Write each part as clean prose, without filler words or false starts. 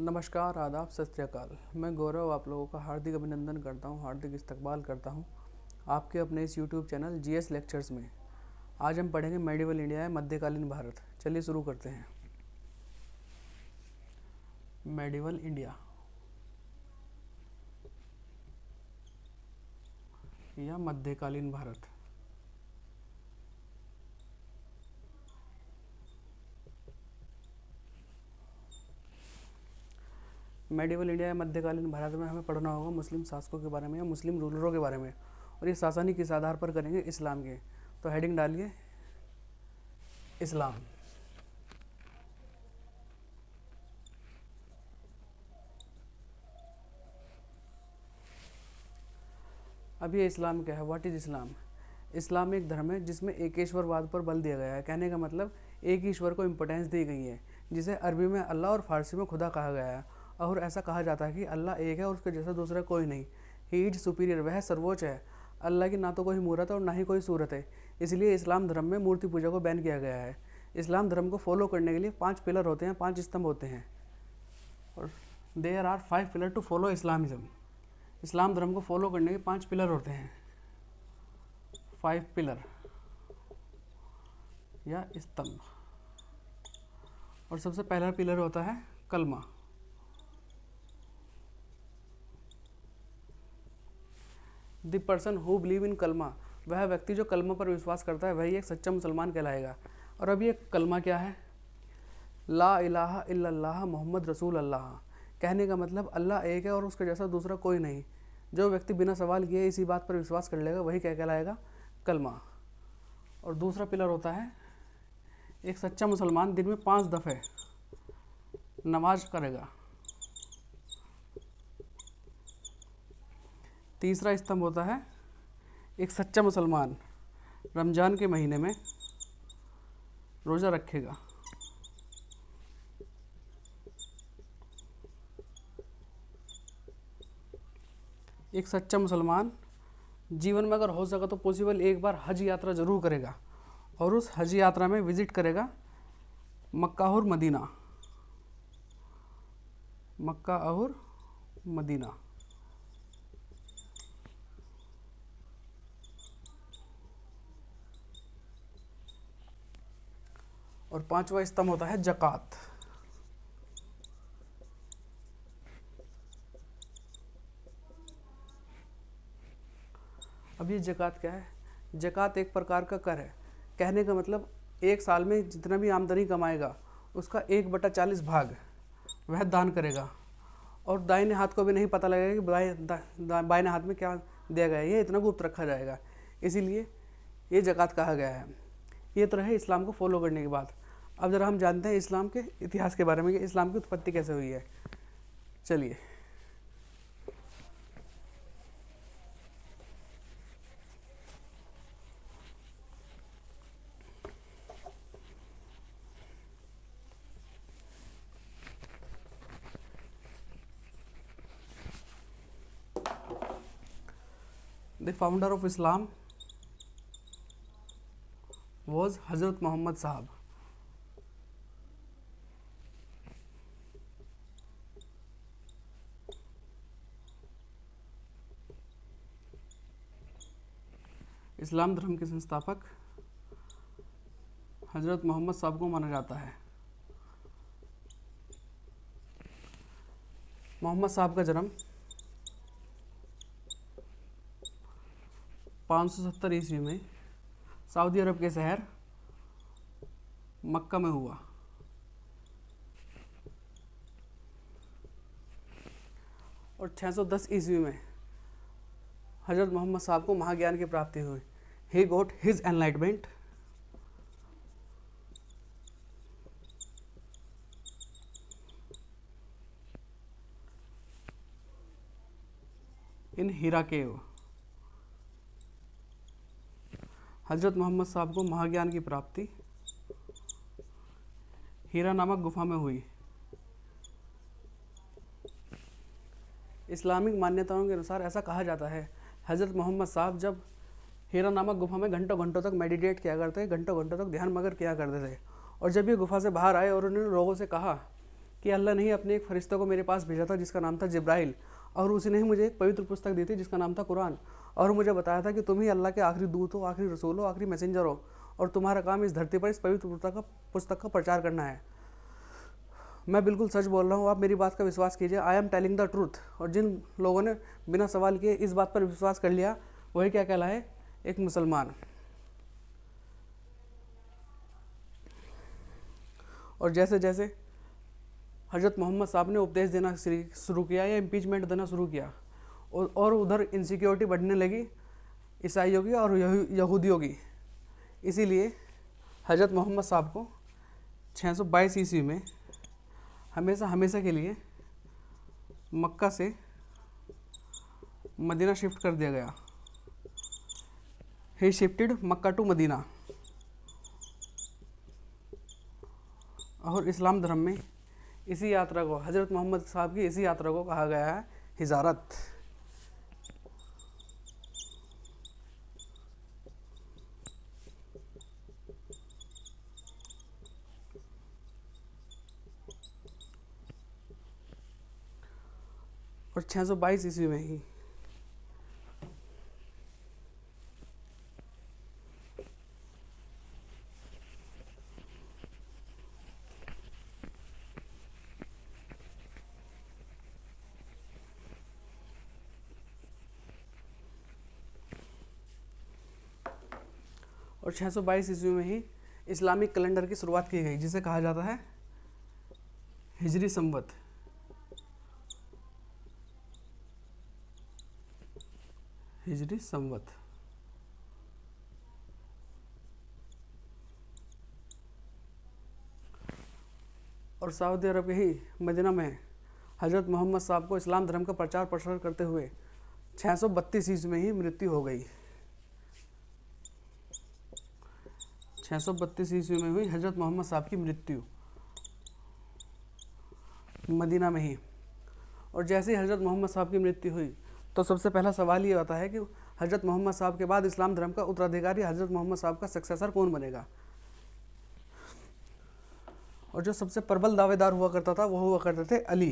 नमस्कार, आदाब, सत श्री अकाल। मैं गौरव आप लोगों का हार्दिक अभिनंदन करता हूं, हार्दिक इस्तकबाल करता हूं आपके अपने इस यूट्यूब चैनल जीएस लेक्चर्स में। आज हम पढ़ेंगे मेडिवल इंडिया या मध्यकालीन भारत। चलिए शुरू करते हैं। मेडिवल इंडिया या मध्यकालीन भारत। मेडिवल इंडिया या मध्यकालीन भारत में हमें पढ़ना होगा मुस्लिम शासकों के बारे में या मुस्लिम रूलरों के बारे में, और ये शासन ही किस आधार पर करेंगे? इस्लाम के। तो हेडिंग डालिए इस्लाम। अब ये इस्लाम क्या है? व्हाट इज़ इस्लाम? इस्लाम एक धर्म है जिसमें एकेश्वरवाद पर बल दिया गया है। कहने का मतलब एक ईश्वर को इम्पोर्टेंस दी गई है, जिसे अरबी में अल्लाह और फारसी में खुदा कहा गया है। और ऐसा कहा जाता है कि अल्लाह एक है और उसके जैसा दूसरा कोई नहीं। ही इज सुपीरियर, वह सर्वोच्च है। अल्लाह की ना तो कोई मूरत है और ना ही कोई सूरत है। इसलिए इस्लाम धर्म में मूर्ति पूजा को बैन किया गया है। इस्लाम धर्म को फॉलो करने के लिए 5 पिलर होते हैं, 5 स्तंभ होते हैं, और there are 5 pillar to follow Islamism. इस्लाम धर्म को फॉलो करने के 5 पिलर होते हैं, 5 पिलर या स्तंभ। और सबसे पहला पिलर होता है कलमा। The person who believe in कलमा, वह व्यक्ति जो कलमा पर विश्वास करता है वही एक सच्चा मुसलमान कहलाएगा। और अब ये कलमा क्या है? ला इलाहा इल्लल्लाह मोहम्मद रसूल अल्लाह। कहने का मतलब अल्लाह एक है और उसके जैसा दूसरा कोई नहीं। जो व्यक्ति बिना सवाल किए इसी बात पर विश्वास कर लेगा वही क्या कहलाएगा? कलमा। और दूसरा पिलर होता है एक सच्चा मुसलमान दिन में 5 दफ़े नमाज करेगा। तीसरा स्तंभ होता है एक सच्चा मुसलमान रमज़ान के महीने में रोज़ा रखेगा। एक सच्चा मुसलमान जीवन में अगर हो सका तो पॉसिबल एक बार हज यात्रा ज़रूर करेगा, और उस हज यात्रा में विज़िट करेगा मक्का और मदीना। मक्का और मदीना। और 5वां स्तंभ होता है ज़कात। अब ये ज़कात क्या है? ज़कात एक प्रकार का कर है। कहने का मतलब एक साल में जितना भी आमदनी कमाएगा उसका 1/40 भाग वह दान करेगा। और दाहिने हाथ को भी नहीं पता लगेगा कि बाएं हाथ में क्या दिया गया है, ये इतना गुप्त रखा जाएगा। इसीलिए ये ज़कात कहा गया है। ये तो रहे इस्लाम को फॉलो करने की बात। अब ज़रा हम जानते हैं इस्लाम के इतिहास के बारे में कि इस्लाम की उत्पत्ति कैसे हुई है। चलिए, the founder of Islam was हज़रत मोहम्मद साहब। इस्लाम धर्म के संस्थापक हज़रत मोहम्मद साहब को माना जाता है। मोहम्मद साहब का जन्म 570 ईस्वी में सऊदी अरब के शहर मक्का में हुआ। और 610 ईस्वी में हज़रत मोहम्मद साहब को महाज्ञान की प्राप्ति हुई। ही गॉट हिज एनलाइटमेंट इन हीरा केव। हज़रत मोहम्मद साहब को महाज्ञान की प्राप्ति हीरा नामक गुफा में हुई। इस्लामिक मान्यताओं के अनुसार ऐसा कहा जाता है हज़रत मोहम्मद साहब जब हीरा नामक गुफा में घंटों घंटों तक मेडिटेट किया करते, घंटों घंटों तक ध्यान मग्न किया करते थे। और जब ये गुफा से बाहर आए और उन्होंने लोगों से कहा कि अल्लाह ने ही अपने एक फरिश्ते को मेरे पास भेजा था जिसका नाम था जिब्राइल, और उसी ने ही मुझे एक पवित्र पुस्तक दी थी जिसका नाम था कुरान, और मुझे बताया था कि तुम ही अल्लाह के आखिरी दूत हो, आखिरी रसूल हो, आखिरी मैसेंजर हो, और तुम्हारा काम इस धरती पर इस पवित्र पुस्तक का प्रचार करना है। मैं बिल्कुल सच बोल रहा हूँ, आप मेरी बात का विश्वास कीजिए। I am telling the truth. और जिन लोगों ने बिना सवाल किए इस बात पर विश्वास कर लिया वही क्या कहलाए, एक मुसलमान। और जैसे जैसे हज़रत मोहम्मद साहब ने उपदेश देना शुरू किया या इम्पीचमेंट देना शुरू किया, और उधर इनसिक्योरिटी बढ़ने लगी ईसाइयों की और यहूदियों की। इसीलिए हज़रत मोहम्मद साहब को 622 ईस्वी में हमेशा के लिए मक्का से मदीना शिफ्ट कर दिया गया। He shifted Mecca to Medina. और इस्लाम धर्म में इसी यात्रा को, हज़रत मोहम्मद साहब की इसी यात्रा को कहा गया है हिजारत। और 622 ईस्वी में ही और 622 ईस्वी में ही इस्लामिक कैलेंडर की शुरुआत की गई, जिसे कहा जाता है हिजरी संवत। हिजरी संवत। और सऊदी अरब के ही मदीना में हज़रत मोहम्मद साहब को इस्लाम धर्म का प्रचार प्रसार करते हुए 632 ईस्वी में ही मृत्यु हो गई। 632 ईस्वी में हुई हज़रत मोहम्मद साहब की मृत्यु मदीना में ही। और जैसे ही हज़रत मोहम्मद साहब की मृत्यु हुई तो सबसे पहला सवाल ये आता है कि हज़रत मोहम्मद साहब के बाद इस्लाम धर्म का उत्तराधिकारी, हज़रत मोहम्मद साहब का सक्सेसर कौन बनेगा। और जो सबसे प्रबल दावेदार हुआ करता था वो हुआ करते थे अली,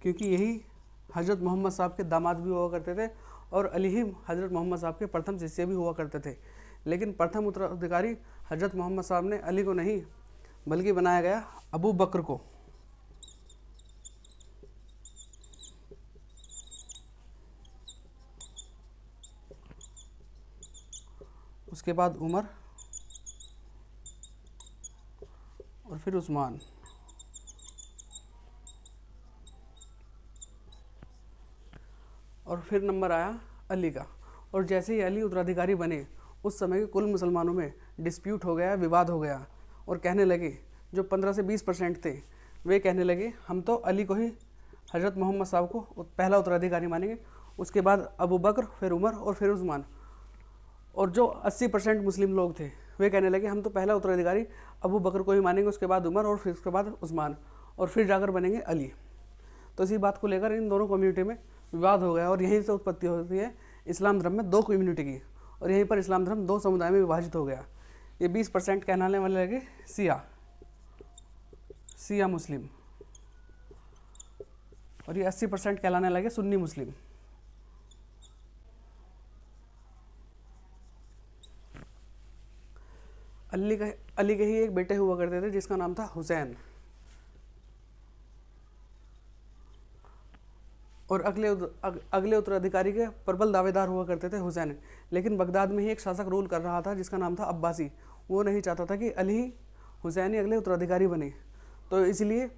क्योंकि यही हज़रत मोहम्मद साहब के दामाद भी हुआ करते थे और अली ही हज़रत मोहम्मद साहब के प्रथम शिष्य भी हुआ करते थे। लेकिन प्रथम उत्तराधिकारी हज़रत मोहम्मद साहब ने अली को नहीं बल्कि बनाया गया अबू बकर को। उसके बाद उमर और फिर उस्मान। और फिर नंबर आया अली का। और जैसे ही अली उत्तराधिकारी बने उस समय के कुल मुसलमानों में डिस्प्यूट हो गया, विवाद हो गया, और कहने लगे, जो 15 से 20% थे वे कहने लगे हम तो अली को ही, हज़रत मोहम्मद साहब को पहला उत्तराधिकारी मानेंगे, उसके बाद अबू बकर, फिर उमर और फिर उस्मान। और जो 80% मुस्लिम लोग थे वे कहने लगे हम तो पहला उत्तराधिकारी अबू बकर को ही मानेंगे, उसके बाद उमर और फिर उसके बाद उस्मान, और फिर जाकर बनेंगे अली। तो इसी बात को लेकर इन दोनों कम्युनिटी में विवाद हो गया और यहीं से उत्पत्ति होती है इस्लाम धर्म में दो कम्युनिटी की, और यहीं पर इस्लाम धर्म दो समुदाय में विभाजित हो गया। ये 20% कहलाने वाले लगे सिया मुस्लिम, और ये 80% कहलाने लगे सुन्नी मुस्लिम। अली के ही एक बेटे हुआ करते थे जिसका नाम था हुसैन, और अगले उत्तराधिकारी के प्रबल दावेदार हुआ करते थे हुसैन। लेकिन बगदाद में ही एक शासक रूल कर रहा था जिसका नाम था अब्बासी। वो नहीं चाहता था कि अली हुसैन ही अगले उत्तराधिकारी बने, तो इसलिए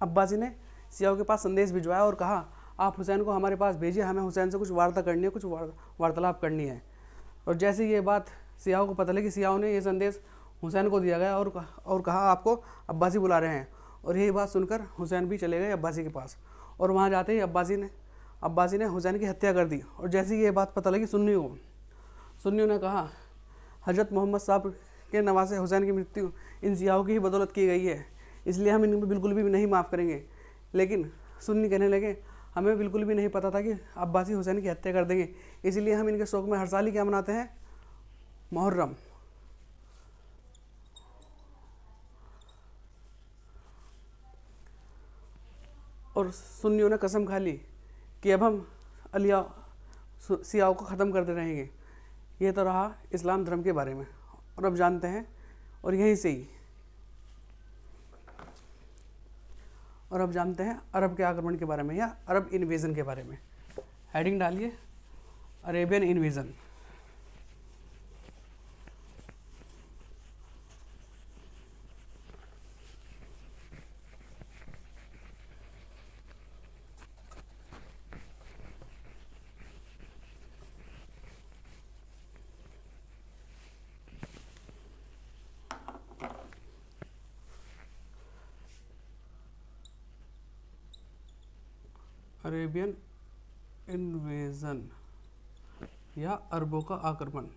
अब्बासी ने सियाओं के पास संदेश भिजवाया और कहा आप हुसैन को हमारे पास भेजिए, हमें हुसैन से कुछ वार्ता करनी है, कुछ वार्तालाप करनी है। और जैसे ये बात सियाओं को पता लगी, सियाओं ने ये संदेश हुसैन को दिया गया और कहा आपको अब्बासी बुला रहे हैं। और यही बात सुनकर हुसैन भी चले गए अब्बासी के पास, और वहाँ जाते ही अब्बासी ने हुसैन की हत्या कर दी। और जैसे ही ये बात पता लगी सुन्नियों ने कहा हज़रत मोहम्मद साहब के नवासे हुसैन की मृत्यु इन सियाओं की ही बदौलत की गई है, इसलिए हम इनको बिल्कुल भी नहीं माफ़ करेंगे। लेकिन सुन्नी कहने लगे हमें बिल्कुल भी नहीं पता था कि अब्बासी हुसैन की हत्या कर देंगे, इसलिए हम इनके शौक में हर साल ही क्या मनाते हैं, मुहर्रम। और सुन्नियों ने कसम खा ली कि अब हम अलिया सियाओं को ख़त्म करते रहेंगे। ये तो रहा इस्लाम धर्म के बारे में। और अब जानते हैं और यहीं से ही और अब जानते हैं अरब के आक्रमण के बारे में या अरब इन्वेजन के बारे में। हेडिंग डालिए अरेबियन इन्वेजन। अरेबियन इन्वेजन या अरबों का आक्रमण।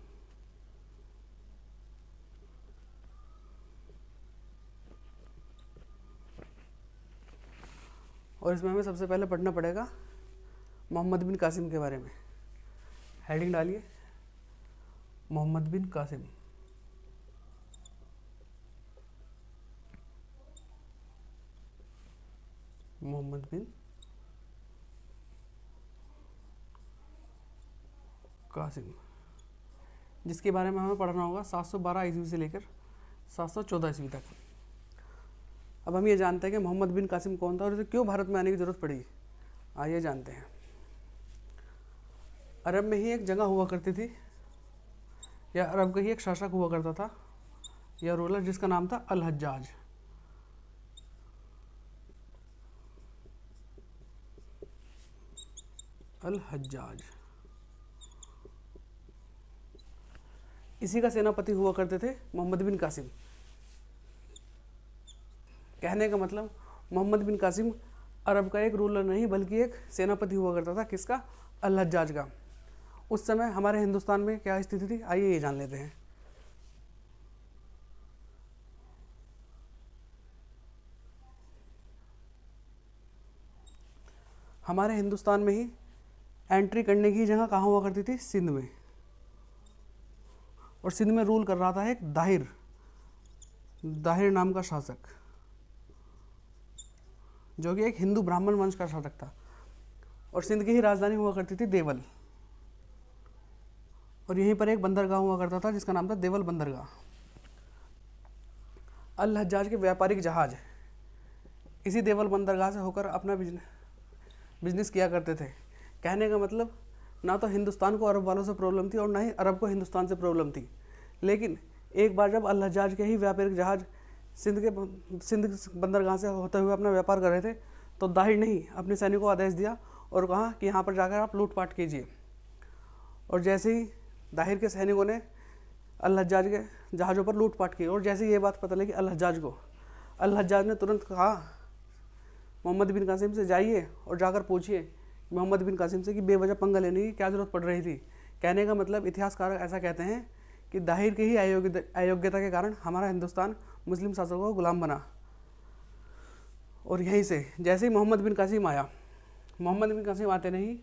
और इसमें हमें सबसे पहले पढ़ना पड़ेगा मोहम्मद बिन कासिम के बारे में। हेडिंग डालिए मोहम्मद बिन कासिम। मोहम्मद बिन कासिम, जिसके बारे में हमें पढ़ना होगा 712 ईस्वी से लेकर 714 ईस्वी तक। अब हम ये जानते हैं कि मोहम्मद बिन कासिम कौन था और इसे क्यों भारत में आने की ज़रूरत पड़ी। आइए जानते हैं। अरब में ही एक जगह हुआ करती थी या अरब का ही एक शासक हुआ करता था या रूलर, जिसका नाम था अल हज्जाज। अल हज्जाज इसी का सेनापति हुआ करते थे मोहम्मद बिन कासिम। कहने का मतलब मोहम्मद बिन कासिम अरब का एक रूलर नहीं बल्कि एक सेनापति हुआ करता था। किसका? अल हज्जाज का। उस समय हमारे हिंदुस्तान में क्या स्थिति थी, आइए ये जान लेते हैं। हमारे हिंदुस्तान में ही एंट्री करने की जगह कहाँ हुआ करती थी? सिंध में। और सिंध में रूल कर रहा था एक दाहिर नाम का शासक, जो कि एक हिंदू ब्राह्मण वंश का शासक था। और सिंध की ही राजधानी हुआ करती थी देवल। और यहीं पर एक बंदरगाह हुआ करता था जिसका नाम था देवल बंदरगाह। अल हज्जाज के व्यापारिक जहाज इसी देवल बंदरगाह से होकर अपना बिजनेस किया करते थे। कहने का मतलब ना तो हिंदुस्तान को अरब वालों से प्रॉब्लम थी और ना ही अरब को हिंदुस्तान से प्रॉब्लम थी। लेकिन एक बार जब अल हज्जाज के ही व्यापारिक जहाज सिंध बंदरगाह से होते हुए अपना व्यापार कर रहे थे तो दाहिर ने ही अपने सैनिकों को आदेश दिया और कहा कि यहाँ पर जाकर आप लूटपाट कीजिए। और जैसे ही दाहिर के सैनिकों ने अल हज्जाज के जहाज़ों पर लूटपाट की और जैसे ही ये बात पता लगी अल हज्जाज को, अल हज्जाज ने तुरंत कहा मोहम्मद बिन कासिम से, जाइए और जाकर पूछिए मोहम्मद बिन कासिम से कि बेवजह पंगा लेने की क्या ज़रूरत पड़ रही थी। कहने का मतलब इतिहासकार ऐसा कहते हैं कि दाहिर की ही अयोग्यता के कारण हमारा हिंदुस्तान मुस्लिम शासकों का गुलाम बना। और यहीं से जैसे ही मोहम्मद बिन कासिम आया, मोहम्मद बिन कासिम आते नहीं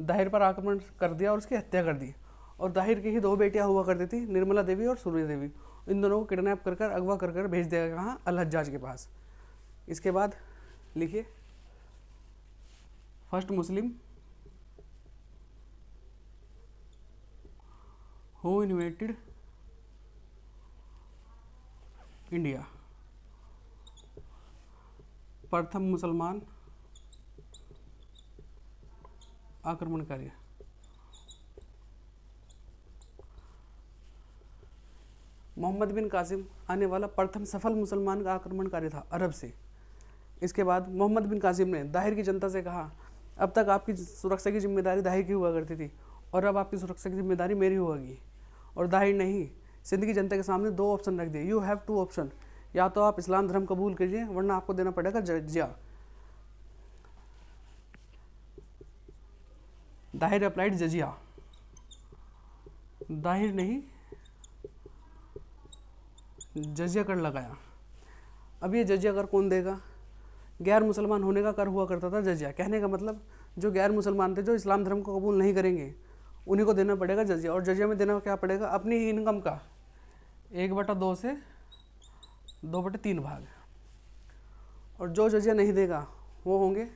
दाहिर पर आक्रमण कर दिया और उसकी हत्या कर दी। और दाहिर की ही दो बेटियां हुआ करती थी, निर्मला देवी और सूर्य देवी। इन दोनों को किडनैप कर अगवा कर भेज दिया गया कहाँ? अल हज्जाज के पास। इसके बाद लिखिए first Muslim who inverted India. प्रथम मुसलमान आक्रमणकारी। मोहम्मद बिन कासिम आने वाला प्रथम सफल मुसलमान का आक्रमणकारी था अरब से। इसके बाद मोहम्मद बिन कासिम ने दाहिर की जनता से कहा, अब तक आपकी सुरक्षा की जिम्मेदारी दाहिर की हुआ करती थी और अब आपकी सुरक्षा की जिम्मेदारी मेरी होगी। और दाहिर ने ही सिंध की जनता के सामने दो ऑप्शन रख दिए। यू हैव टू ऑप्शन, या तो आप इस्लाम धर्म कबूल कीजिए वरना आपको देना पड़ेगा जजिया। दाहिर अप्लाइड जजिया। दाहिर ने ही जजिया कर लगाया। अब ये जजिया कर कौन देगा? गैर मुसलमान होने का कर हुआ करता था जजिया। कहने का मतलब जो गैर मुसलमान थे, जो इस्लाम धर्म को कबूल नहीं करेंगे, उन्हीं को देना पड़ेगा जजिया। और जजिया में देना क्या पड़ेगा? अपनी ही इनकम का 1/2 से 2/3 भाग। और जो जजिया नहीं देगा वो होंगे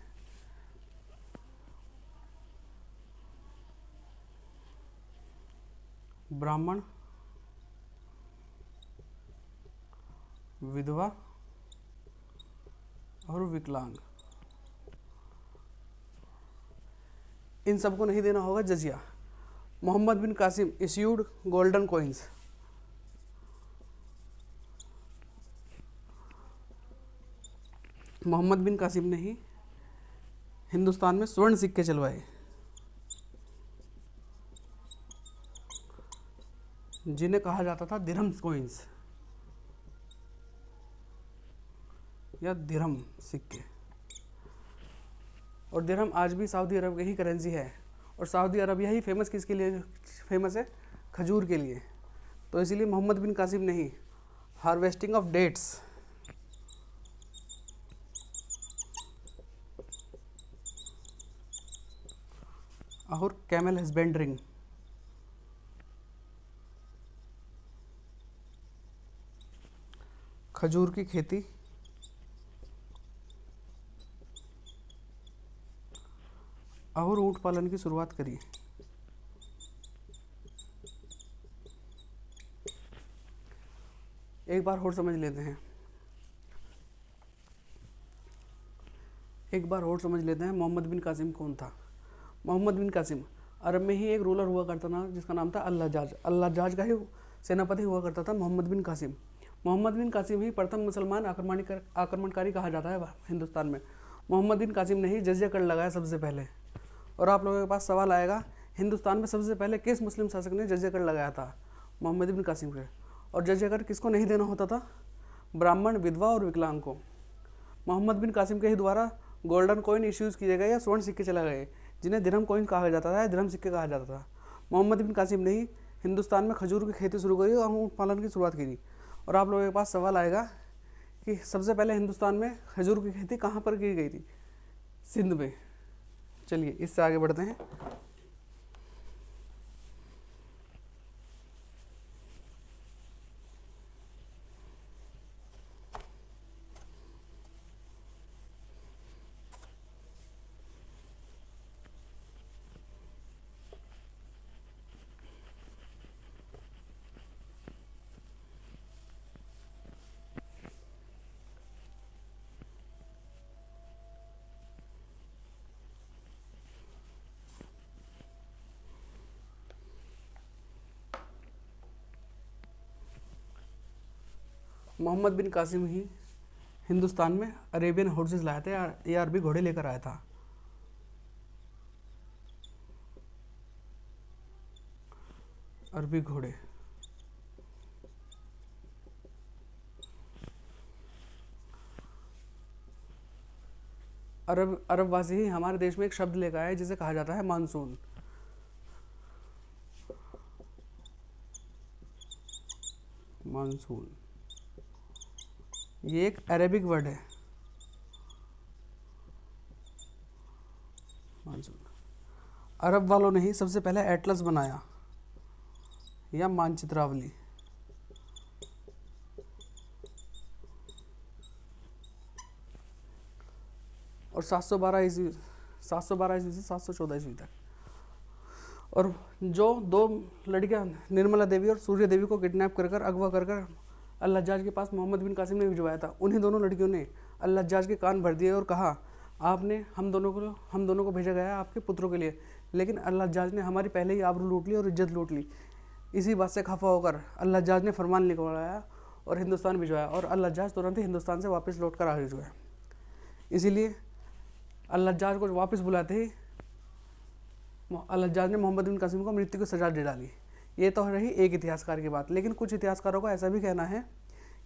ब्राह्मण, विधवा और विकलांग, इन सबको नहीं देना होगा जजिया। Mohammad bin Qasim issued golden coins, Mohammad bin Qasim ने ही हिंदुस्तान में स्वर्ण सिक्के चलवाए, जिन्हें कहा जाता था दिरहम कॉइन्स या दिरहम सिक्के। और दिरहम आज भी सऊदी अरब की ही करेंसी है, और सऊदी अरबिया ही फेमस किसके लिए फेमस है? खजूर के लिए। तो इसीलिए मोहम्मद बिन कासिम ने ही हार्वेस्टिंग ऑफ डेट्स और कैमल हस्बेंडरिंग, खजूर की खेती और ऊंट पालन की शुरुआत करी। एक बार और समझ लेते हैं, मोहम्मद बिन कासिम कौन था। मोहम्मद बिन कासिम अरब में ही एक रूलर हुआ करता था जिसका नाम था अल्लाजाज का ही सेनापति हुआ करता था मोहम्मद बिन कासिम। मोहम्मद बिन कासिम ही प्रथम मुसलमान आक्रमणकारी कहा जाता है हिंदुस्तान में। मोहम्मद बिन कासिम ने ही जजिया कर लगाया सबसे पहले। और आप लोगों के पास सवाल आएगा, हिंदुस्तान में सबसे पहले किस मुस्लिम शासक ने जजिया कर लगाया था? मोहम्मद बिन कासिम के। और जजिया कर किसको नहीं देना होता था? ब्राह्मण, विधवा और विकलांग को। मोहम्मद बिन कासिम के ही द्वारा गोल्डन कॉइन इश्यूज़ किए गए या स्वर्ण सिक्के चला गए, जिन्हें दिरहम कॉइन कहा जाता था, दिरहम सिक्के कहा जाता था। मोहम्मद बिन कासिम ने ही हिंदुस्तान में खजूर की खेती शुरू करी और ऊँट पालन की शुरुआत की। और आप लोगों के पास सवाल आएगा कि सबसे पहले हिंदुस्तान में खजूर की खेती कहाँ पर की गई थी? सिंध में। चलिए इससे आगे बढ़ते हैं। मोहम्मद बिन कासिम ही हिंदुस्तान में अरेबियन हॉर्सेस लाया था या अरबी घोड़े लेकर आया था। अरबी घोड़े। अरबवासी ही हमारे देश में एक शब्द लेकर आए जिसे कहा जाता है मानसून। मानसून ये एक अरेबिक वर्ड है, मानसून। अरब वालों ने ही सबसे पहले एटलस बनाया या मानचित्रावली। और 712 ईस्वी से 714 ईस्वी तक। और जो दो लड़कियां निर्मला देवी और सूर्य देवी को किडनैप कर अगवा कर अल्लाजाज के पास मोहम्मद बिन कासिम ने भिजवाया था, उन्हीं दोनों लड़कियों ने अल्लाजाज के कान भर दिए और कहा, आपने हम दोनों को भेजा गया है आपके पुत्रों के लिए, लेकिन अल्लाजाज ने हमारी पहले ही आबरू लूट ली और इज्जत लूट ली। इसी बात से खफा होकर अल्लाजाज ने फरमान निकलवाया और हिंदुस्तान भिजवाया, और अल्लाजाज तुरंत ही हिंदुस्तान से वापस लौट कर आ गया। इसीलिए अल्लाजाज को वापस बुलाते ही अल्लाजाज ने मोहम्मद बिन कासिम को मृत्यु की सजा दे डाली। ये तो रही एक इतिहासकार की बात, लेकिन कुछ इतिहासकारों का ऐसा भी कहना है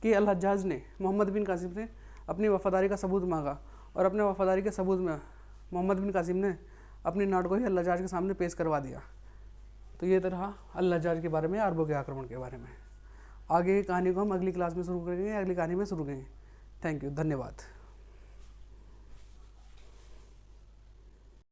कि अल्लाजाज ने मोहम्मद बिन कासिम से अपनी वफादारी का सबूत मांगा, और अपने वफादारी के सबूत में मोहम्मद बिन कासिम ने अपनी नाट को ही अल्लाजाज के सामने पेश करवा दिया। तो ये तो रहा अल्लाजाज के बारे में, अरबों के आक्रमण के बारे में। आगे की कहानी को हम अगली क्लास में शुरू करेंगे, अगली कहानी में शुरू करेंगे। थैंक यू, धन्यवाद।